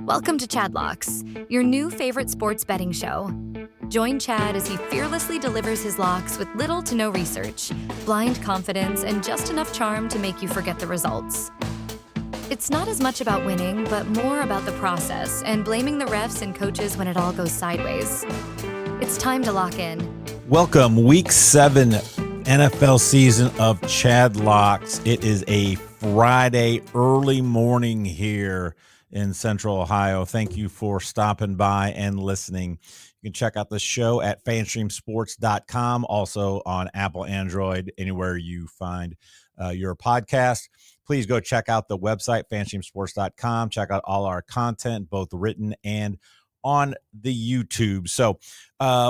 Welcome to Chadlocks, your new favorite sports betting show. Join Chad as he fearlessly delivers his locks with little to no research, blind confidence, and just enough charm to make you forget the results. It's not as much about winning, but more about the process and blaming the refs and coaches when it all goes sideways. It's time to lock in. Welcome, Week 7 NFL season of Chadlocks. It is a Friday early morning here in Central Ohio. Thank you for stopping by and listening. You can check out the show at fanstreamsports.com, also on Apple, Android, anywhere you find your podcast. Please go check out the website, fanstreamsports.com. Check out all our content, both written and on the YouTube. So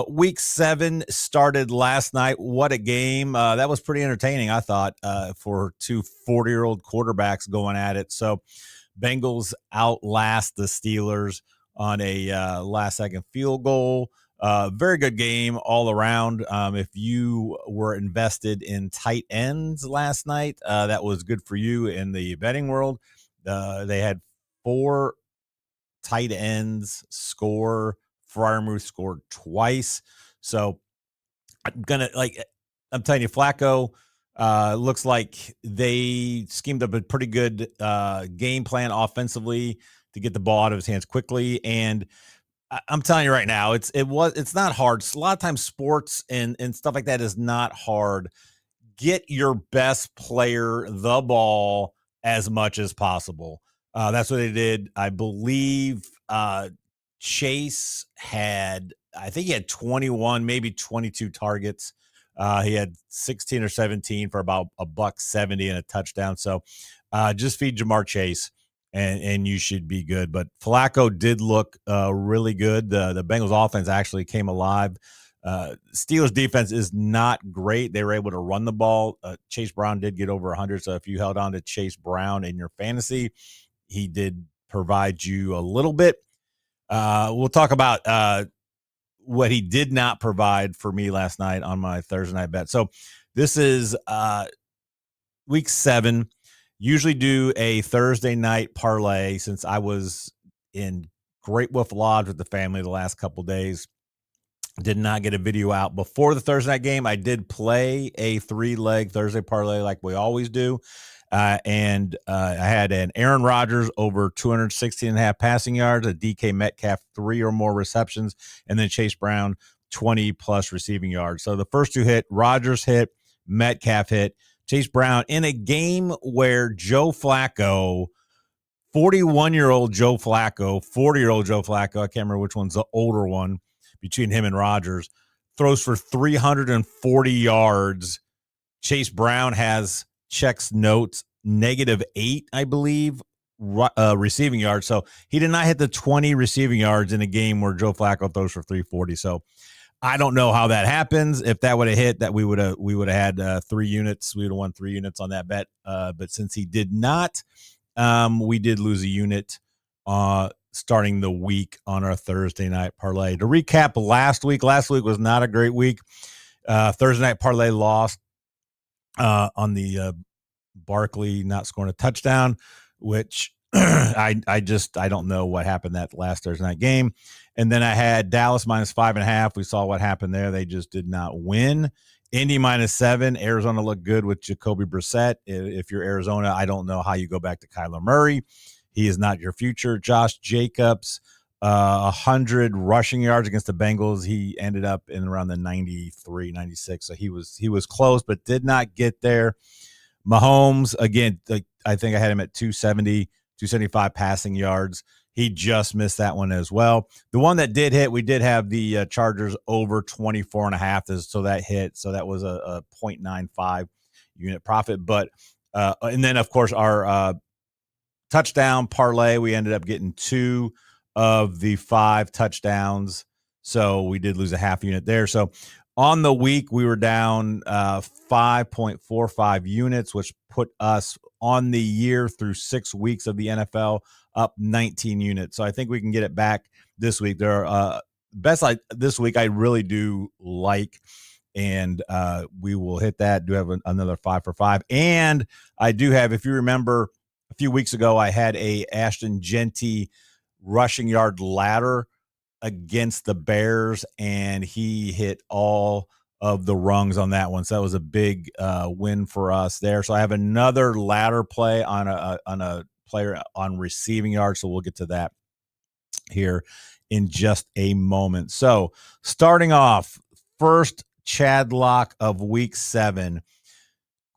Week 7 started last night. What a game. That was pretty entertaining, I thought, for two 40-year-old quarterbacks going at it. So Bengals outlast the Steelers on a last-second field goal. Very good game all around. If you were invested in tight ends last night, that was good for you in the betting world. They had 4 tight ends score. Freiermuth scored twice. So I'm telling you, Flacco, looks like they schemed up a pretty good game plan offensively to get the ball out of his hands quickly. And I'm telling you right now, it's not hard. A lot of times sports and stuff like that is not hard. Get your best player the ball as much as possible. That's what they did. I believe Chase had 21, maybe 22 targets. He had 16 or 17 for about $170 and a touchdown. So just feed Jamar Chase and you should be good. But Flacco did look really good. The Bengals offense actually came alive. Steelers defense is not great. They were able to run the ball. Chase Brown did get over 100. So if you held on to Chase Brown in your fantasy, he did provide you a little bit. We'll talk about what he did not provide for me last night on my Thursday night bet. So this is Week 7. Usually do a Thursday night parlay since I was in Great Wolf Lodge with the family the last couple days. Did not get a video out before the Thursday night game. I did play a 3-leg Thursday parlay like we always do. And I had an Aaron Rodgers over 216.5 passing yards, a DK Metcalf 3 or more receptions, and then Chase Brown 20+ receiving yards. So the first two hit, Rodgers hit, Metcalf hit, Chase Brown in a game where Joe Flacco, 41-year-old Joe Flacco, 40-year-old Joe Flacco, I can't remember which one's the older one between him and Rodgers, throws for 340 yards. Chase Brown checks notes -8, I believe, receiving yards. So he did not hit the 20 receiving yards in a game where Joe Flacco throws for 340. So I don't know how that happens. If that would have hit, that we would have had 3 units. We would have won 3 units on that bet. But since he did not, we did lose a unit starting the week on our Thursday night parlay. To recap last week was not a great week. Thursday night parlay lost on the Barkley not scoring a touchdown, which I don't know what happened that last Thursday night game. And then I had Dallas -5.5. We saw what happened there. They just did not win. Indy -7. Arizona looked good with Jacoby Brissett. If you're Arizona, I don't know how you go back to Kyler Murray. He is not your future. Josh Jacobs, 100 rushing yards against the Bengals. He ended up in around the 93, 96. So he was close, but did not get there. Mahomes, again, I think I had him at 270, 275 passing yards. He just missed that one as well. The one that did hit, we did have the Chargers over 24.5. So that hit. So that was a 0.95 unit profit. But and then, of course, our touchdown parlay, we ended up getting 2 of the 5 touchdowns. So we did lose a half unit there. So on the week, we were down 5.45 units, which put us on the year through 6 weeks of the NFL up 19 units. So I think we can get it back this week. There are best this week I really do like, and we will hit that. Do have another 5 for 5. And I do have, if you remember, a few weeks ago, I had a Ashton Genty rushing yard ladder against the Bears, and he hit all of the rungs on that one. So that was a big win for us there. So I have another ladder play on a player on receiving yards. So we'll get to that here in just a moment. So starting off, first Chadlock of week 7,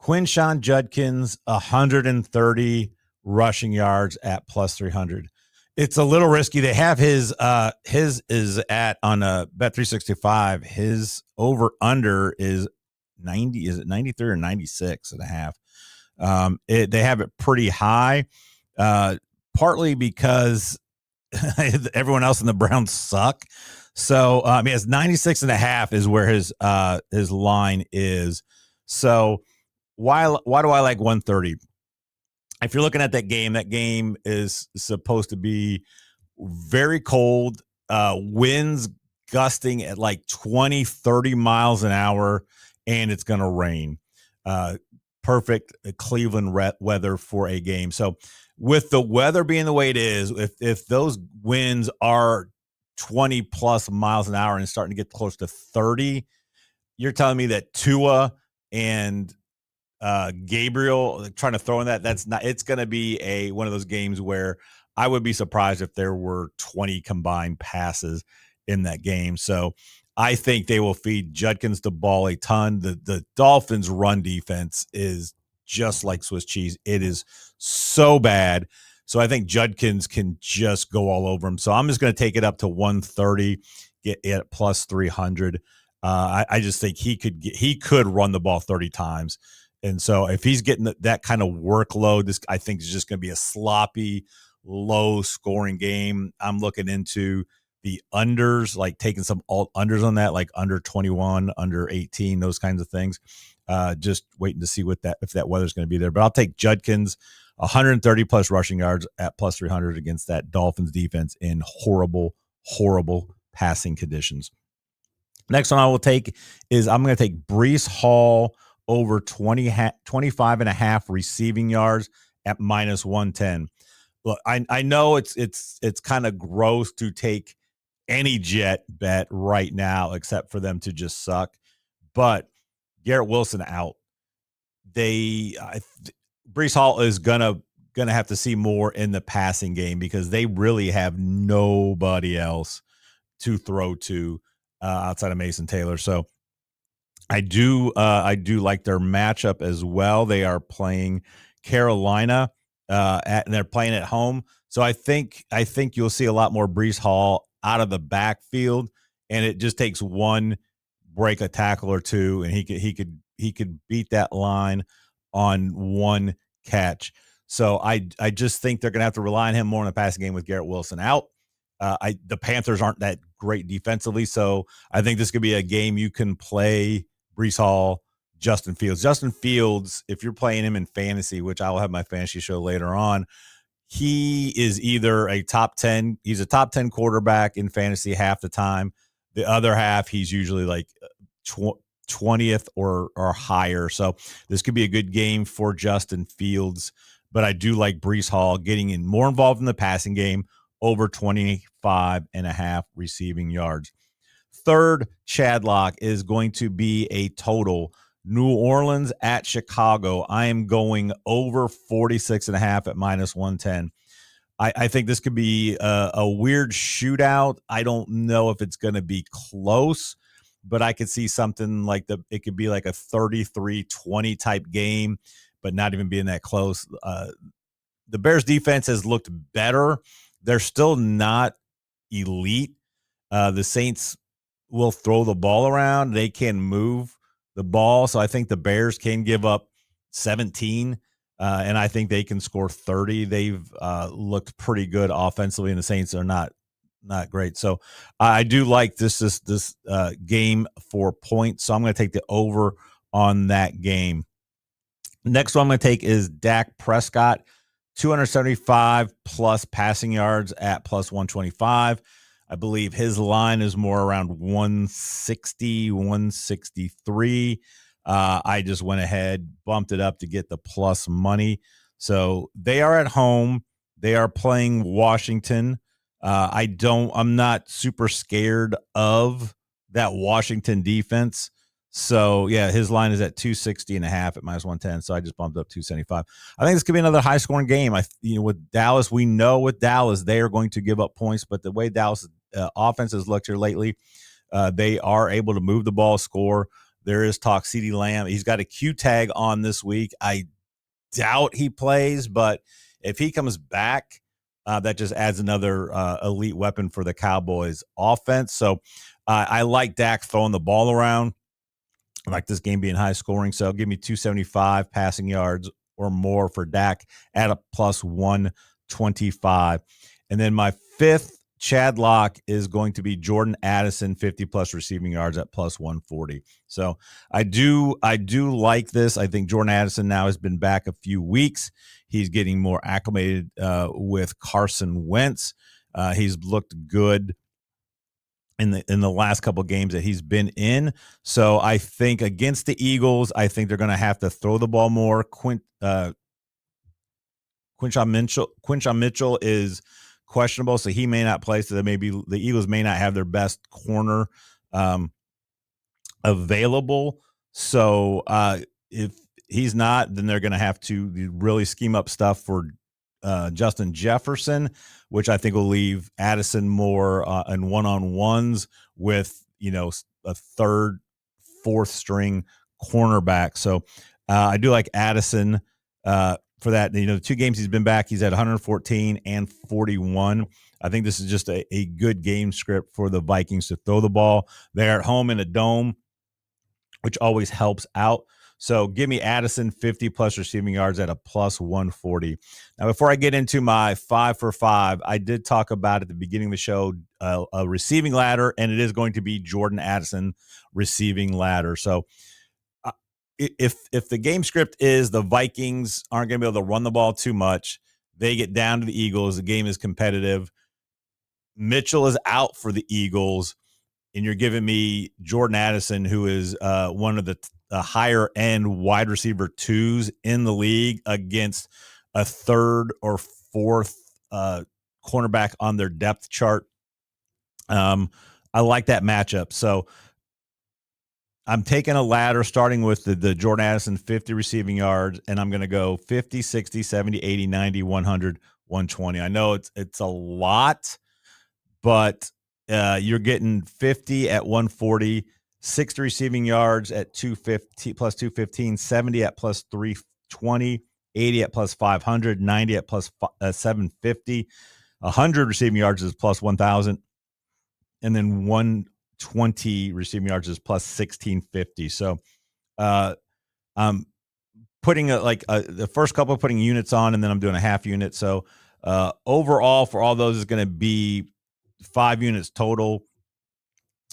Quinshawn Judkins, 130 rushing yards at plus 300. It's a little risky. They have his is at on a bet 365. His over under is 90. Is it 93 or 96 and a half? They have it pretty high, partly because everyone else in the Browns suck. So I mean, it's 96 and a half is where his line is. So why do I like 130? If you're looking at that game is supposed to be very cold, winds gusting at like 20, 30 miles an hour, and it's going to rain. Perfect Cleveland weather for a game. So with the weather being the way it is, if those winds are 20 plus miles an hour and starting to get close to 30, you're telling me that Tua and Gabriel trying to throw in that's not, it's going to be one of those games where I would be surprised if there were 20 combined passes in that game. So I think they will feed Judkins the ball a ton. The Dolphins run defense is just like Swiss cheese. It is so bad. So I think Judkins can just go all over him. So I'm just going to take it up to 130, get it plus 300. I just think he could run the ball 30 times. And so if he's getting that kind of workload, this I think is just going to be a sloppy, low scoring game. I'm looking into the unders, like taking some alt unders on that, like under 21, under 18, those kinds of things. Just waiting to see if that weather's going to be there. But I'll take Judkins 130 plus rushing yards at plus 300 against that Dolphins defense in horrible, horrible passing conditions. Next one I will take is I'm going to take Breece Hall over 25 and a half receiving yards at minus 110. Look, I know it's kind of gross to take any Jet bet right now, except for them to just suck. But Garrett Wilson out. Breece Hall is gonna have to see more in the passing game because they really have nobody else to throw to outside of Mason Taylor. So I do like their matchup as well. They are playing Carolina and they're playing at home. So I think you'll see a lot more Breece Hall out of the backfield, and it just takes one break a tackle or two, and he could beat that line on one catch. So I just think they're going to have to rely on him more in the passing game with Garrett Wilson out. The Panthers aren't that great defensively, so I think this could be a game you can play Breece Hall, Justin Fields. Justin Fields, if you're playing him in fantasy, which I will have my fantasy show later on, he is either he's a top 10 quarterback in fantasy half the time. The other half, he's usually like 20th or higher. So this could be a good game for Justin Fields, but I do like Breece Hall getting more involved in the passing game, over 25 and a half receiving yards. Third Chadlock is going to be a total New Orleans at Chicago. I am going over 46 and a half at minus 110. I think this could be a weird shootout. I don't know if it's going to be close, but I could see something like it could be like a 33-20 type game, but not even being that close. The Bears defense has looked better. They're still not elite. The Saints will throw the ball around. They can move the ball. So I think the Bears can give up 17, and I think they can score 30. They've looked pretty good offensively, and the Saints are not great. So I do like this game for points. So I'm going to take the over on that game. Next one I'm going to take is Dak Prescott, 275 plus passing yards at plus 125. I believe his line is more around 160, 163. I just went ahead, bumped it up to get the plus money. So they are at home. They are playing Washington. I'm not super scared of that Washington defense. So yeah, his line is at 260.5 at -110. So I just bumped up 275. I think this could be another high scoring game. With Dallas, we know with Dallas, they are going to give up points, but the way Dallas offense has looked here lately, they are able to move the ball, score. There is talk CeeDee Lamb. He's got a Q tag on this week. I doubt he plays, but if he comes back, that just adds another elite weapon for the Cowboys offense. So I like Dak throwing the ball around. I like this game being high scoring. So give me 275 passing yards or more for Dak at a +125. And then my fifth Chadlock is going to be Jordan Addison, 50+ receiving yards at +140. So I do like this. I think Jordan Addison now has been back a few weeks. He's getting more acclimated with Carson Wentz. He's looked good in the last couple of games that he's been in. So I think against the Eagles, I think they're going to have to throw the ball more. Quinshon Mitchell is questionable, so he may not play. So maybe the Eagles may not have their best corner available. So if he's not, then they're going to have to really scheme up stuff for Justin Jefferson, which I think will leave Addison more in one-on-ones with, a third, fourth string cornerback. So I do like Addison for that. The 2 games he's been back, he's at 114 and 41. I think this is just a good game script for the Vikings to throw the ball. They're at home in a dome, which always helps out. So give me Addison 50+ receiving yards at a +140. Now, before I get into my 5 for 5, I did talk about at the beginning of the show a receiving ladder, and it is going to be Jordan Addison receiving ladder. So if the game script is the Vikings aren't going to be able to run the ball too much, they get down to the Eagles, the game is competitive, Mitchell is out for the Eagles, and you're giving me Jordan Addison, who is one of the higher end wide receiver 2s in the league, against a third or fourth cornerback on their depth chart. I like that matchup. So I'm taking a ladder starting with the Jordan Addison 50 receiving yards, and I'm going to go 50, 60, 70, 80, 90, 100, 120. I know it's a lot, but you're getting 50 at 140, 60 receiving yards at 250 plus 215, 70 at +320, 80 at +500, 90 at +750, 100 receiving yards is +1,000, and then 120 receiving yards is +1,650. So I'm putting the first couple putting units on, and then I'm doing a half unit. So overall for all those is going to be 5 units total.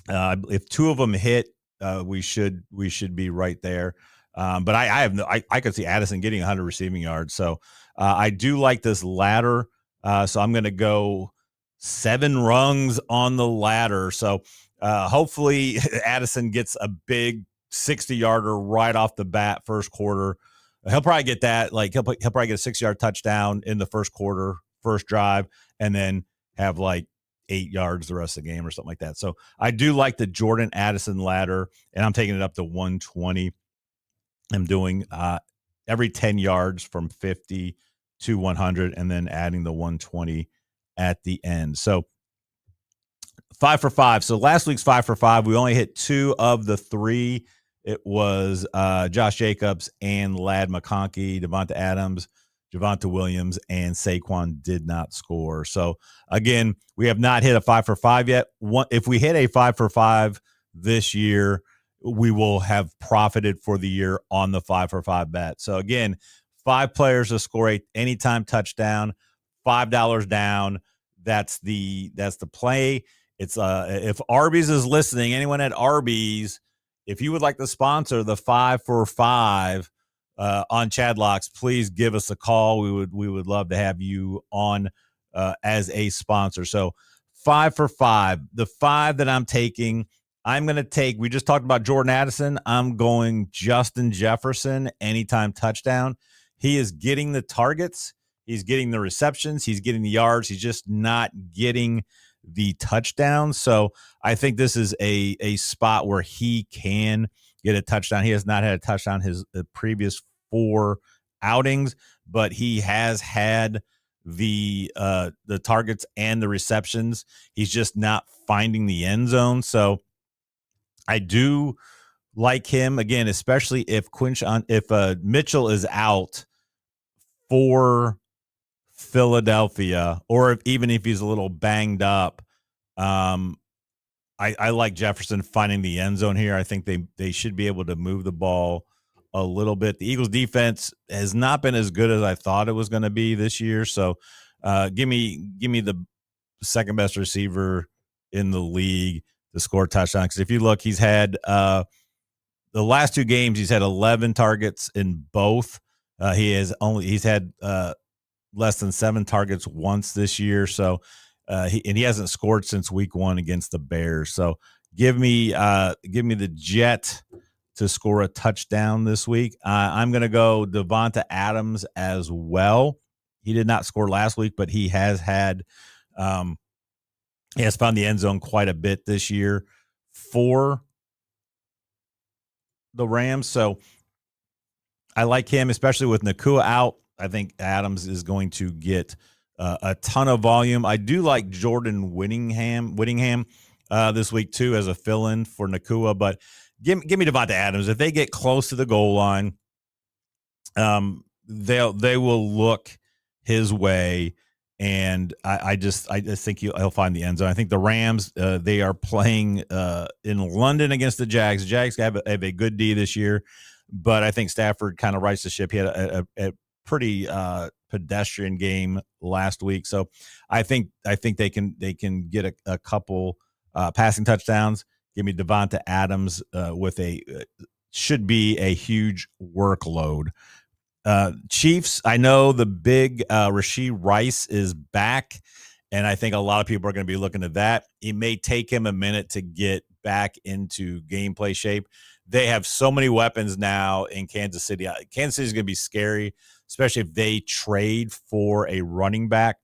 If 2 of them hit, we should be right there. But I could see Addison getting 100 receiving yards. So I do like this ladder. So I'm going to go 7 rungs on the ladder. So hopefully Addison gets a big 60-yarder right off the bat first quarter. He'll probably get that. He'll probably get a 6-yard touchdown in the first quarter, first drive, and then have 8 yards the rest of the game or something like that. So I do like the Jordan Addison ladder, and I'm taking it up to 120. I'm doing every 10 yards from 50 to 100, and then adding the 120 at the end. So 5 for 5. So last week's 5 for 5, we only hit 2 of the 3. It was Josh Jacobs and Ladd McConkey, Devonta Adams, Javonte Williams, and Saquon did not score. So again, we have not hit a 5 for 5 yet. If we hit a 5 for 5 this year, we will have profited for the year on the 5 for 5 bet. So again, 5 players to score a anytime touchdown, $5 down. That's the play. It's if Arby's is listening, anyone at Arby's, if you would like to sponsor the 5 for 5 on Chadlocks, please give us a call. We would love to have you on as a sponsor. So 5 for 5, the 5 that I'm taking, I'm going to take, we just talked about Jordan Addison. I'm going Justin Jefferson anytime touchdown. He is getting the targets. He's getting the receptions. He's getting the yards. He's just not getting the touchdown. So I think this is a spot where he can get a touchdown. He has not had a touchdown his previous 4 outings, but he has had the targets and the receptions. He's just not finding the end zone. So I do like him again, especially if Mitchell is out for Philadelphia, or even if he's a little banged up. I like Jefferson finding the end zone here. I think they should be able to move the ball a little bit. The Eagles defense has not been as good as I thought it was going to be this year. So give me the second best receiver in the league to score touchdowns. Because if you look, he's had the last 2 games, he's had 11 targets in both. He's had less than 7 targets once this year. So he hasn't scored since week 1 against the Bears. So give me the Jet to score a touchdown this week. I'm going to go Devonta Adams as well. He did not score last week, but he has had he has found the end zone quite a bit this year for the Rams. So I like him, especially with Nakua out. I think Adams is going to get a ton of volume. I do like Jordan Whittingham this week too as a fill-in for Nakua, but give me Devonta Adams. If they get close to the goal line, they will look his way, and I just think he'll find the end zone. I think the Rams they are playing in London against the Jags. The Jags have a good D this year, but I think Stafford kind of rights the ship. He had a pretty pedestrian game last week, so I think they can get a couple passing touchdowns. Give me Devonta Adams with should be a huge workload. Chiefs, I know the big Rashee Rice is back, and I think a lot of people are going to be looking at that. It may take him a minute to get back into gameplay shape. They have so many weapons now in Kansas City. Kansas City is going to be scary, especially if they trade for a running back.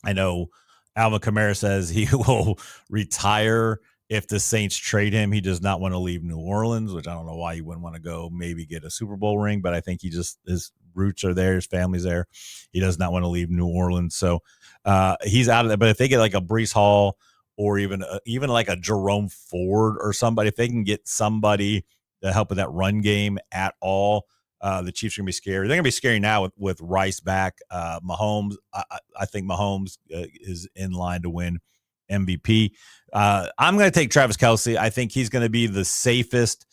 I know Alvin Kamara says he will retire if the Saints trade him. He does not want to leave New Orleans, which I don't know why he wouldn't want to go maybe get a Super Bowl ring, but I think his roots are there. His family's there. He does not want to leave New Orleans. So he's out of there. But if they get like a Breece Hall or even like a Jerome Ford or somebody, if they can get somebody to help with that run game at all, the Chiefs are going to be scary. They're going to be scary now with Rice back. Mahomes, I think Mahomes is in line to win MVP. I'm going to take Travis Kelce. I think he's going to be the safest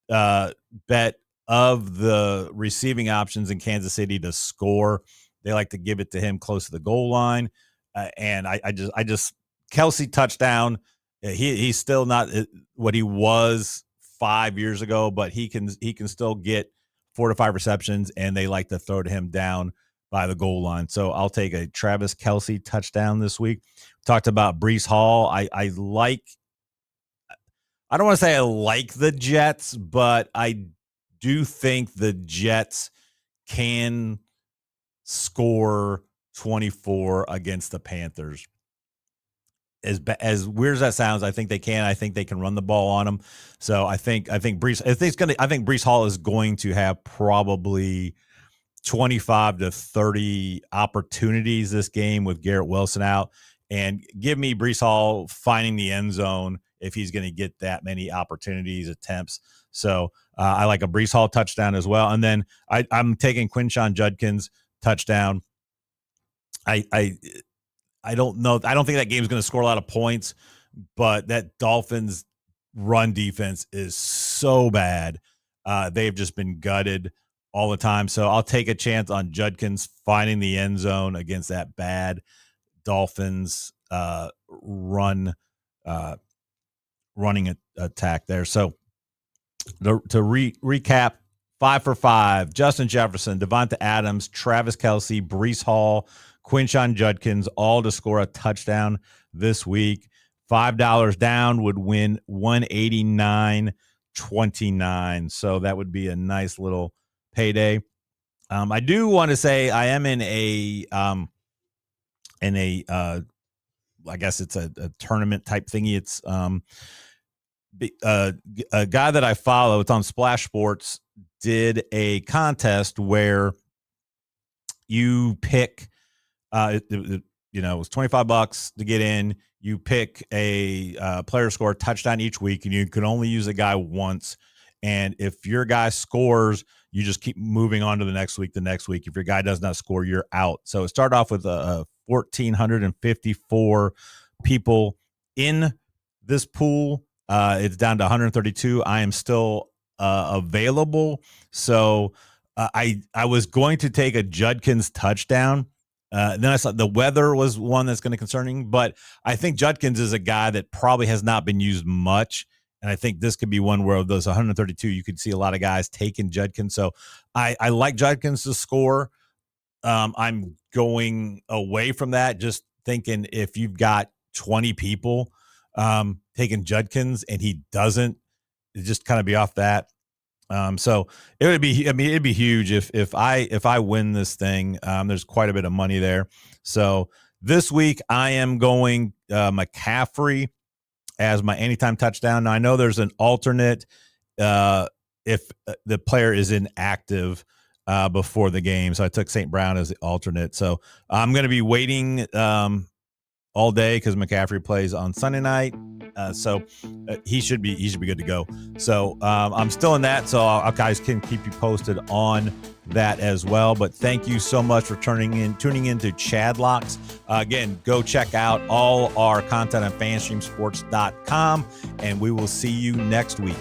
bet of the receiving options in Kansas City to score. They like to give it to him close to the goal line, and I just Kelce touchdown. He's still not what he was 5 years ago, but he can still get 4 to 5 receptions, and they like to throw to him down by the goal line. So I'll take a Travis Kelce touchdown this week. Talked about Breece Hall. I don't want to say I like the Jets, but I do think the Jets can score 24 against the Panthers. As weird as that sounds, I think they can. I think they can run the ball on them. So I think Breece Hall is going to have probably 25 to 30 opportunities this game with Garrett Wilson out, and give me Breece Hall finding the end zone if he's going to get that many opportunities, attempts. So I like a Breece Hall touchdown as well. And then I'm taking Quinshon Judkins touchdown. I don't know. I don't think that game's going to score a lot of points, but that Dolphins run defense is so bad. They've just been gutted all the time. So I'll take a chance on Judkins finding the end zone against that bad Dolphins running attack there. So to recap, 5 for 5, Justin Jefferson, Devonta Adams, Travis Kelce, Breece Hall, Quinshon Judkins, all to score a touchdown this week. $5 down would win $189.29. So that would be a nice little payday. I do want to say I am in a I guess it's a tournament type thingy. It's a guy that I follow. It's on Splash Sports. Did a contest where you pick. It was $25 to get in. You pick a player score touchdown each week, and you can only use a guy once. And if your guy scores, you just keep moving on to the next week. If your guy does not score, you're out. So it started off with 1,454 people in this pool. It's down to 132. I am still available. So I was going to take a Judkins touchdown. Then I saw the weather was one that's going to concerning, but I think Judkins is a guy that probably has not been used much. And I think this could be one where of those 132, you could see a lot of guys taking Judkins. So I like Judkins to score. I'm going away from that, just thinking if you've got 20 people taking Judkins and he doesn't, just kind of be off that. So it would be, it'd be huge if I win this thing. There's quite a bit of money there. So this week I am going McCaffrey as my anytime touchdown. Now I know there's an alternate if the player is inactive before the game. So I took St. Brown as the alternate. So I'm going to be waiting all day because McCaffrey plays on Sunday night. So he should be good to go. So I'm still in that. So I guys can keep you posted on that as well. But thank you so much for tuning into Chadlocks. Again, go check out all our content on fanstreamsports.com, and we will see you next week.